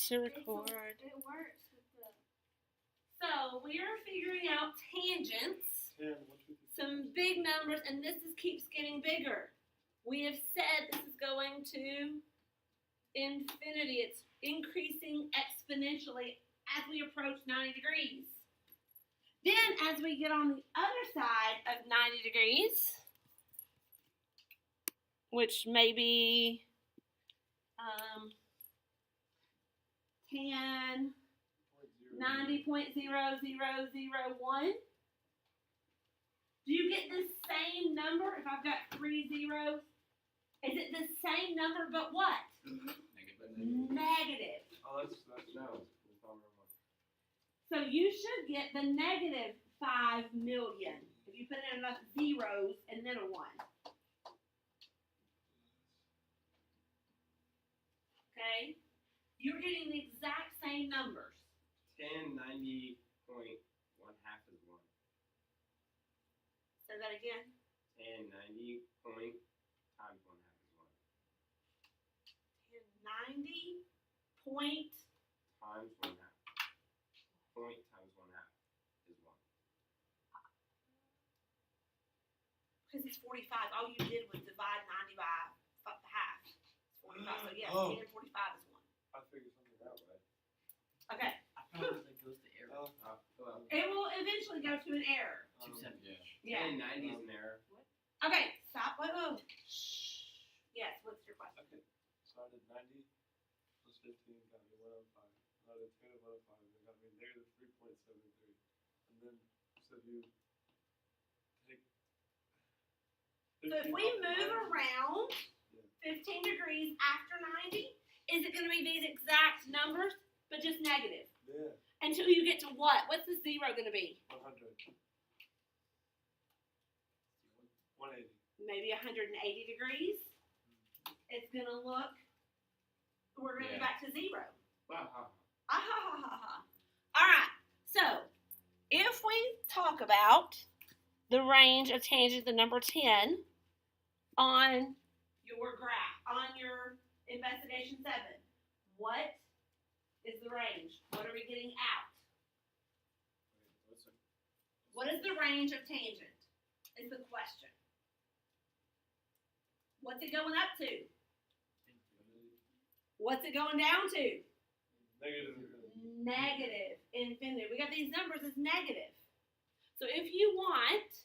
to record. It works with the. So we are figuring out tangents. Some big numbers, and this keeps getting bigger. We have said this is going to infinity. It's increasing exponentially as we approach 90 degrees. Then, as we get on the other side of 90 degrees, which may be 10, 90.0001. Do you get the same number if I've got 3 zeros? Is it the same number but what? Negative. Oh, that's no. So you should get the negative 5 million if you put in enough zeros and then a 1. Okay? You're getting the exact same numbers. 10, 90 point 1 half is 1. Say that again. 10, 90 point times 1 half is 1. 90 point times 1 half. Point times 1 half is 1. Because it's 45. All you did was divide 90 by half. It's 45. So yeah, 10 and 45 is 1. I figured something out, right? Okay. It goes to error. It will eventually go to an error. 270. Yeah. 10, 90 is an error. Okay. Stop. Whoa. Shh. Yes. What's your question? Okay. So I did 90 plus 15 got me 105. And I did 10 of 105 and got me negative 3.73. And then so you take. So if we move around 15 degrees after 90, is it going to be these exact numbers, but just negative? Yeah. Until you get to what? What's the zero going to be? 100. 180. Maybe 180 degrees. It's going to look, we're going to be back to zero. Wow. Ah, ha, ha, ha, ha. All right. So if we talk about the range of tangent, the number 10, on your graph, on your investigation 7, what is the range? What are we getting out? What is the range of tangent? Is the question. What's it going up to? What's it going down to? Negative infinity. We got these numbers as negative. So if you want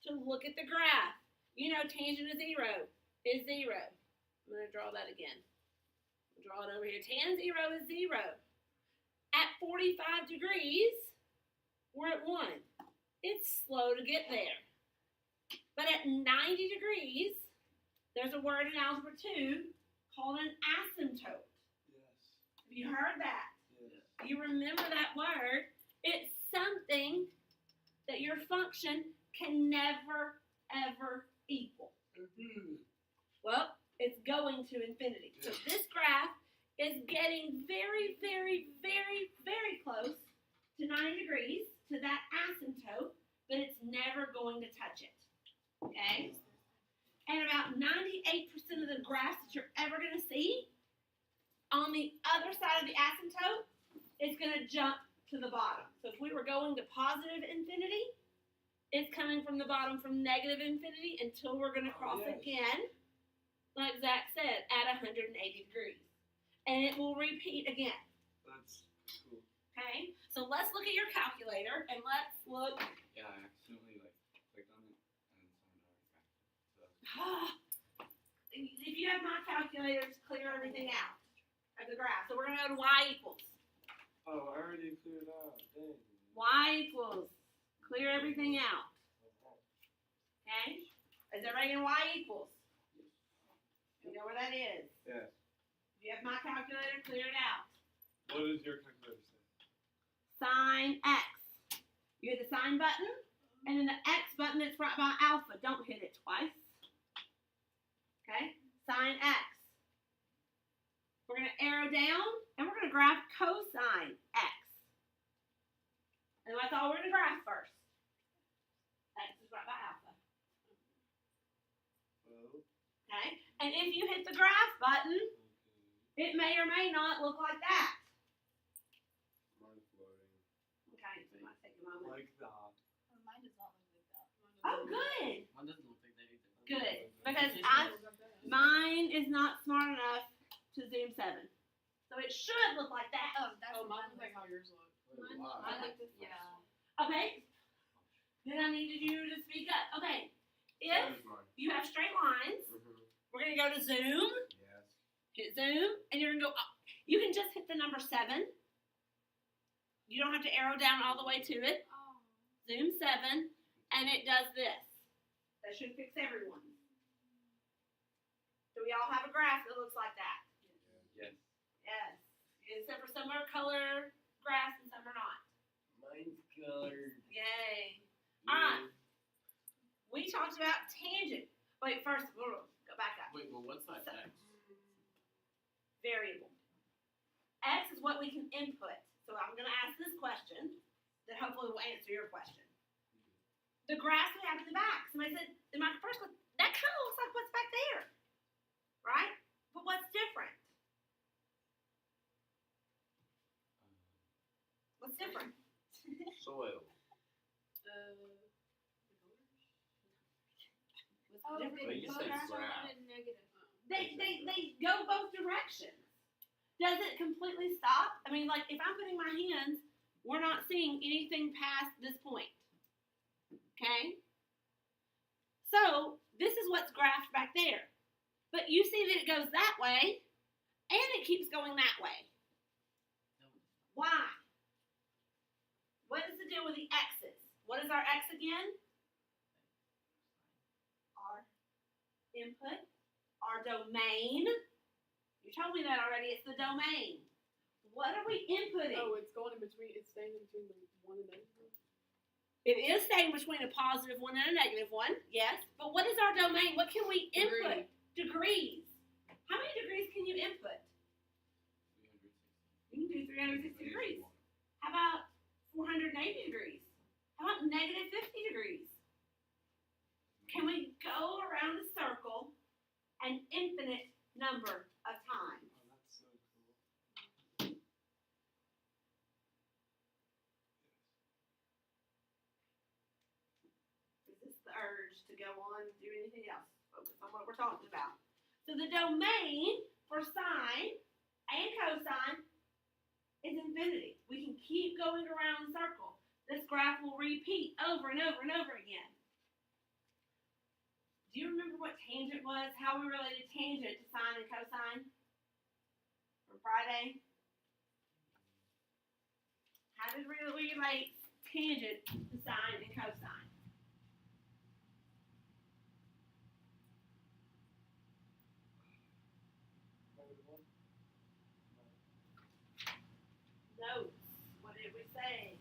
to look at the graph, you know tangent of 0 is 0. I'm going to draw that again. Draw it over here. Tan 0 is 0. At 45 degrees, we're at 1. It's slow to get there. But at 90 degrees, there's a word in Algebra 2 called an asymptote. Yes. Have you heard that? Yes. You remember that word? It's something that your function can never, ever equal. Well, it's going to infinity. So this graph is getting very, very, very, very close to 90 degrees, to that asymptote, but it's never going to touch it. Okay? And about 98% of the graphs that you're ever going to see on the other side of the asymptote is going to jump to the bottom. So if we were going to positive infinity, it's coming from the bottom from negative infinity until we're going to cross again, like Zach said, at 180 degrees. And it will repeat again. That's cool. Okay? So let's look at your calculator and let's look. Yeah, I accidentally clicked on it and someone already backed it. If you have my calculator, just clear everything out of the graph. So we're going to go to y equals. Oh, I already cleared out. Dang. Y equals. Clear everything out. Okay? Is everybody in y equals? You know where that is? Yes. If you have my calculator, clear it out. What does your calculator say? Sine x. You hit the sine button, and then the x button that's right by alpha. Don't hit it twice. Okay? Sine x. We're going to arrow down, and we're going to graph cosine x. And that's all we're going to graph first. X is right by alpha. Well. Okay? And if you hit the graph button, it may or may not look like that. like that. Mine does not look like that. Oh, good. Mine doesn't look like that either. Good. Like Because that. mine is not smart enough to zoom 7. So it should look like that. Oh, that's Oh, mine mine looks like how yours look. Mine, Wow. mine like this. Yeah. Okay. Then I needed you to speak up. Okay. If That is mine. you have straight lines, Mhm. we're going to go to zoom. Yes. Hit zoom. And you're going to go up. You can just hit the number 7. You don't have to arrow down all the way to it. Oh. Zoom 7. And it does this. That should fix everyone. Do we all have a graph that looks like that? Yes. Yes. Except for some are color graphs and some are not. Mine's colored. Yay. Alright. We talked about tangent. Wait, first, go back up. Wait, well, what's that X? Variable. X is what we can input. So I'm going to ask this question that hopefully will answer your question. The graphs we have in the back. Somebody said, in my first question, that kind of looks like what's back there. Right? But what's different? What's different? Soil. Oh, Different. But you said that's graph. a negative. They go both directions. Does it completely stop? I mean, like, if I'm putting my hands, we're not seeing anything past this point. Okay? So, this is what's graphed back there. But you see that it goes that way, and it keeps going that way. Why? What is the deal with the x's? What is our x again? Our input, our domain. You told me that already. It's the domain. What are we inputting? Oh, it's going in between. It's staying in between the 1 and negative. It is staying between a positive 1 and a negative 1, yes. But what is our domain? What can we input? Degrees. How many degrees can you input? 360. You can do 360 degrees. How about 480 degrees? How about negative 50 degrees? Can we go around a circle an infinite number of times? Oh, that's so cool. Resist the urge to go on and do anything else. Focus on what we're talking about. So the domain for sine and cosine is infinity. We can keep going around the circle. This graph will repeat over and over and over again. Do you remember what tangent was? How we related tangent to sine and cosine? From Friday? How did we relate tangent to sine and cosine? -1? Notes. What did we say?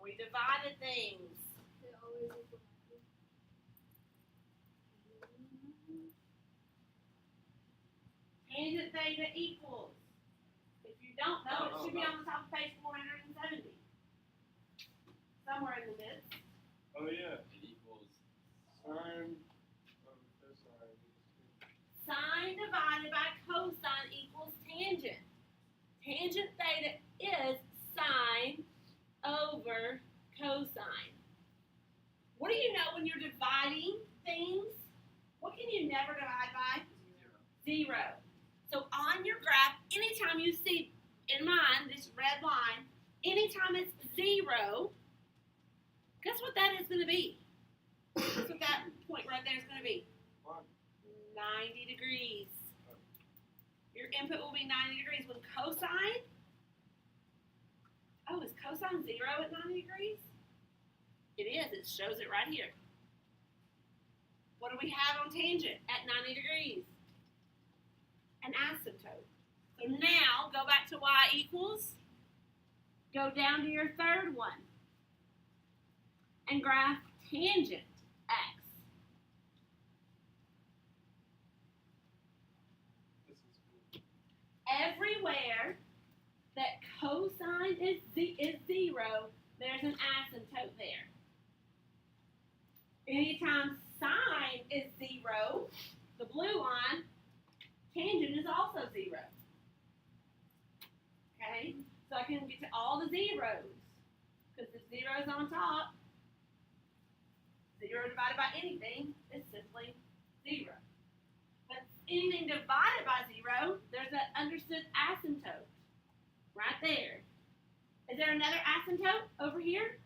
We divided things. They always equal. Tangent theta equals. If you don't know, it should be on the top of page 470. Somewhere in the midst. Oh yeah. It equals. Sine of cosine. Sine divided by cosine equals tangent. Tangent theta is sine over cosine. What do you know when you're dividing things? What can you never divide by? 0. So on your graph, anytime you see, in mine, this red line, anytime it's 0, guess what that is going to be? Guess what that point right there is going to be? 1. 90 degrees. Your input will be 90 degrees. When cosine, oh, is cosine 0 at 90 degrees? It is. It shows it right here. What do we have on tangent at 90 degrees? An asymptote. So now, go back to y equals. Go down to your third one. And graph tangent x. This is cool. Everywhere that cosine is 0, there's an asymptote there. Anytime sine is 0, the blue line, tangent is also 0. can get to all the zeros. Because the zero's on top. 0 divided by anything is simply 0. But anything divided by 0, there's an understood asymptote. Right there. Is there another asymptote over here?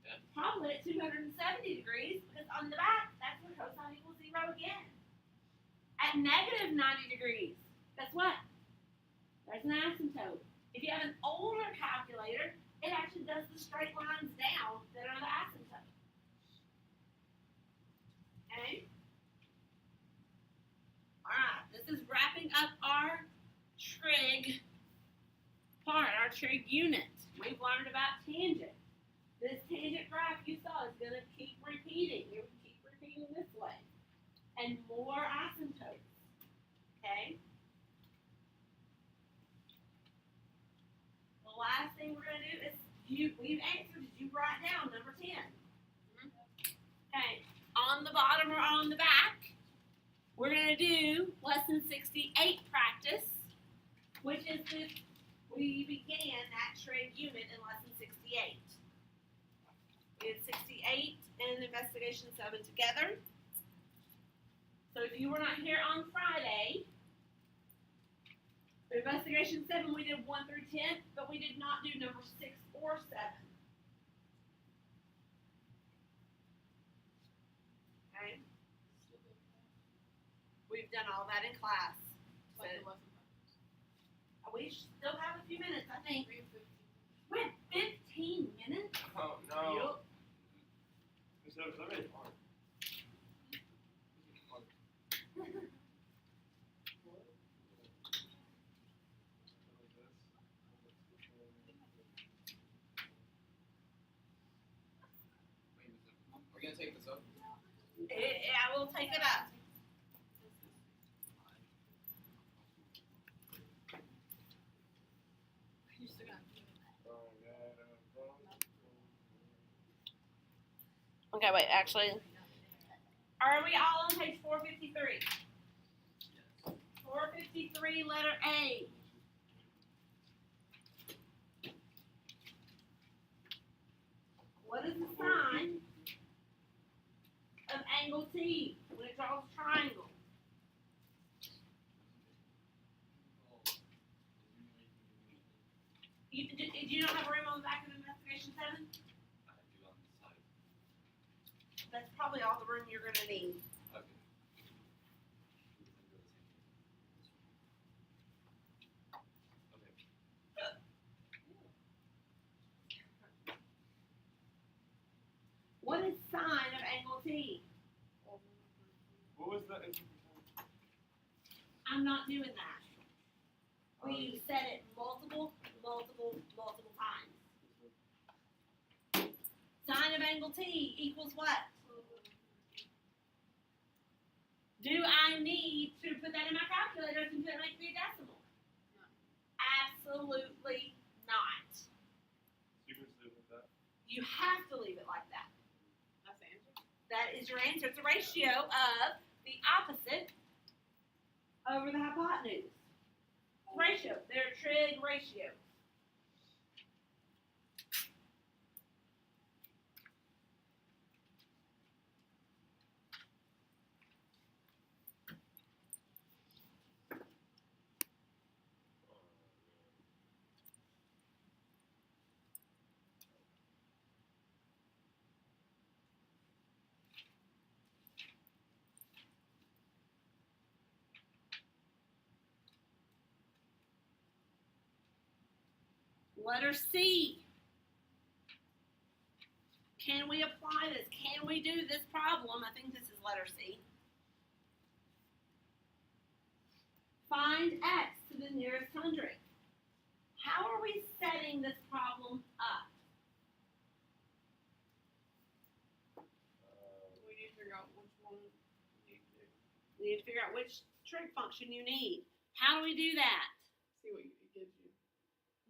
Yeah. Probably at 270 degrees, because on the back, that's where cosine equals 0 again. At negative 90 degrees, guess what? There's an asymptote. If you have an older calculator, it actually does the straight lines down that are the asymptote. Okay? Alright, this is wrapping up our trig part, our trig unit. We've learned about tangent. This tangent graph you saw is going to keep repeating. It will keep repeating this way. And more asymptotes. Okay? The last thing we're going to do is, we've answered, did you write down number 10? Okay. On the bottom or on the back, we're going to do lesson 68 practice, which is this, we began that trig unit in lesson 68. We did 68 and investigation 7 together. So if you were not here on Friday, for investigation 7 we did 1 through 10, but we did not do number 6 or 7. Okay? We've done all that in class. So we still have a few minutes, I think. We have 15 minutes. Oh no. So it's already hard. We're gonna take this up. I will take it up. Okay, wait, actually, are we all on page 453? 453, letter A. What is the sign of angle T when it draws a triangle? Did you not have room on the back of investigation 7? I do on the side. That's probably all the room you're going to need. Okay. What is sine of angle T? What was that? I'm not doing that. We said it multiple times. Sine of angle T equals what? Do I need to put that in my calculator and make me a decimal? No. Absolutely not. You can stay with that. You have to leave it like that. That's the answer. That is your answer. It's a ratio of the opposite over the hypotenuse. Ratio. They're trig ratios. Letter C. Can we apply this? Can we do this problem? I think this is letter C. Find x to the nearest hundredth. How are we setting this problem up? We need to figure out which one we need to do. We need to figure out which trig function you need. How do we do that? See what it gives you.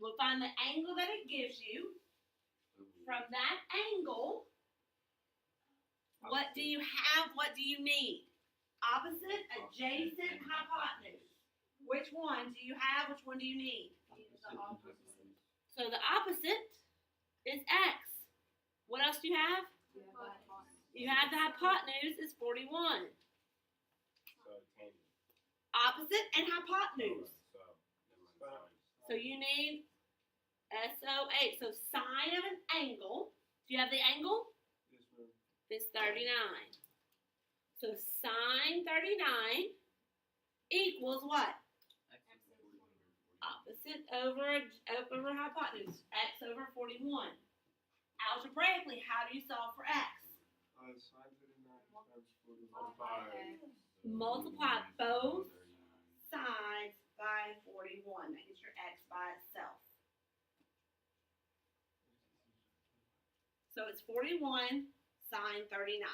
We'll find the angle that it gives you. From that angle, what do you have? What do you need? Opposite, adjacent, hypotenuse. Which one do you have? Which one do you need? Use the opposite. So the opposite is x. What else do you have? You have the hypotenuse is 41. So tangent. Opposite and hypotenuse. So never mind. So you need SOH. So sine of an angle. Do you have the angle? Yes, ma'am. Is 39. So sine 39 equals what? Opposite over hypotenuse. X over 41. Algebraically, how do you solve for x? Sine 39 times 41. Multiply both sides by 41. That gets your x by itself. So it's 41 sine 39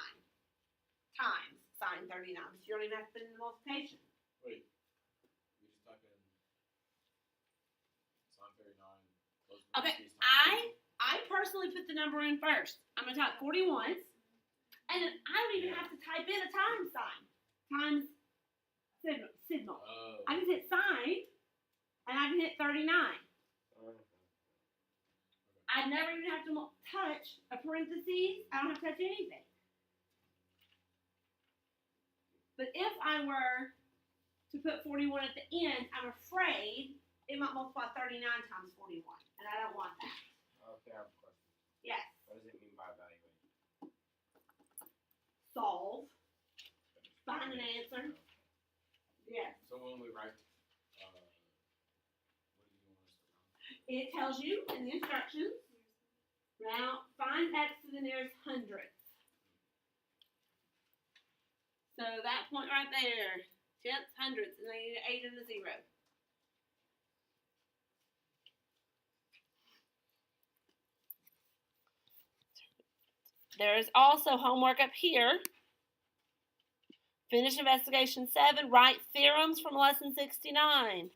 times sine 39. But you don't even have to put in the multiplication. Wait. We just type in sine 39 plus Okay, 1 times I personally put the number in first. I'm going to type 41. And then I don't even have to type in a time sign. Times signal. Oh. I can hit sine, and I can hit 39. I never even have to touch a parentheses. I don't have to touch anything. But if I were to put 41 at the end, I'm afraid it might multiply 39 times 41. And I don't want that. Okay, I have a question. Yes. What does it mean by evaluation? Solve. Find an answer. Yes. So when we write, what do you want us to write? It tells you in the instructions. Now, find x to the nearest hundredth. So that point right there, tenths, hundredths, and then you need an 8 and a 0. There is also homework up here. Finish investigation 7. Write theorems from lesson 69.